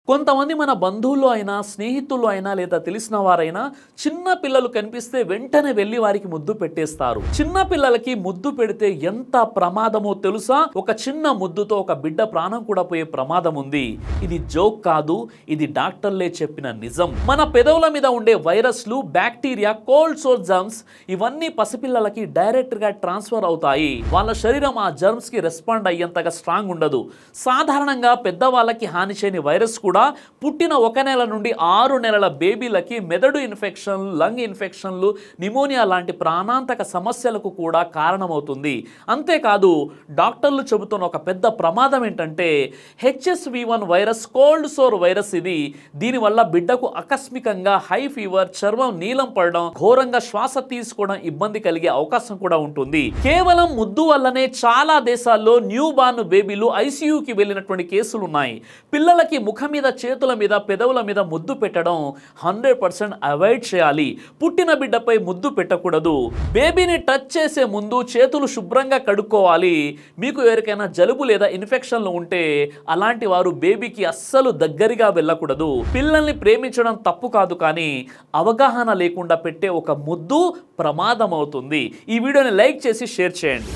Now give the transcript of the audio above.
కొంతమంది మన బంధువుల్లో అయినా స్నేహితుల్లో అయినా లేదా తెలిసిన వారైనా చిన్న పిల్లలు కనిపిస్తే వెంటనే వెళ్ళి వారికి ముద్దు పెట్టేస్తారు. చిన్న పిల్లలకి ముద్దు పెడితే ఎంత ప్రమాదమో తెలుసా? ఒక చిన్న ముద్దుతో ఒక బిడ్డ ప్రాణం కూడా పోయే ప్రమాదం ఉంది. ఇది జోక్ కాదు, ఇది డాక్టర్లే చెప్పిన నిజం. మన పెదవుల మీద ఉండే వైరస్లు, బ్యాక్టీరియా, కోల్డ్ సోర్ జర్మ్స్ ఇవన్నీ పసిపిల్లలకి డైరెక్ట్ గా ట్రాన్స్ఫర్ అవుతాయి. వాళ్ళ శరీరం ఆ జర్మ్స్ కి రెస్పాండ్ అయ్యేంతగా స్ట్రాంగ్ ఉండదు. సాధారణంగా పెద్దవాళ్ళకి హాని చేయని వైరస్ కూడా పుట్టిన 1 నెల నుండి 6 నెలల బేబీలకి మెదడు ఇన్ఫెక్షన్, లంగ్ ఇన్ఫెక్షన్లు, నిమోనియా లాంటి ప్రాణాంతక సమస్యలకు కూడా కారణమవుతుంది. అంతేకాదు డాక్టర్లు చెబుతున్న ఒక పెద్ద ప్రమాదం ఏంటంటే HSV1 virus, cold sour virus. దీనివల్ల బిడ్డకు ఆకస్మికంగా హై ఫీవర్, చర్మం నీలం పడడం, ఘోరంగా శ్వాస తీసుకోవడం ఇబ్బంది కలిగే అవకాశం కూడా ఉంటుంది. కేవలం ముద్దు వల్లనే చాలా దేశాల్లో న్యూ బార్న్ బేబీలు ICUకి వెళ్ళినటువంటి కేసులు ఉన్నాయి. పిల్లలకి ముఖం మీద, చేతుల మీద, పెదవుల మీద ముద్దు పెట్టడం 100% అవాయిడ్ చేయాలి. పుట్టిన బిడ్డపై ముద్దు పెట్టకూడదు. బేబీని టచ్ చేసే ముందు చేతులు శుభ్రంగా కడుక్కోవాలి. మీకు ఎవరికైనా జలుబు లేదా ఇన్ఫెక్షన్లు ఉంటే అలాంటి వారు బేబీకి అస్సలు దగ్గరగా వెళ్ళకూడదు. పిల్లల్ని ప్రేమించడం తప్పు కాదు, కానీ అవగాహన లేకుండా పెట్టే ఒక ముద్దు ప్రమాదం అవుతుంది. ఈ వీడియోని లైక్ చేసి షేర్ చేయండి.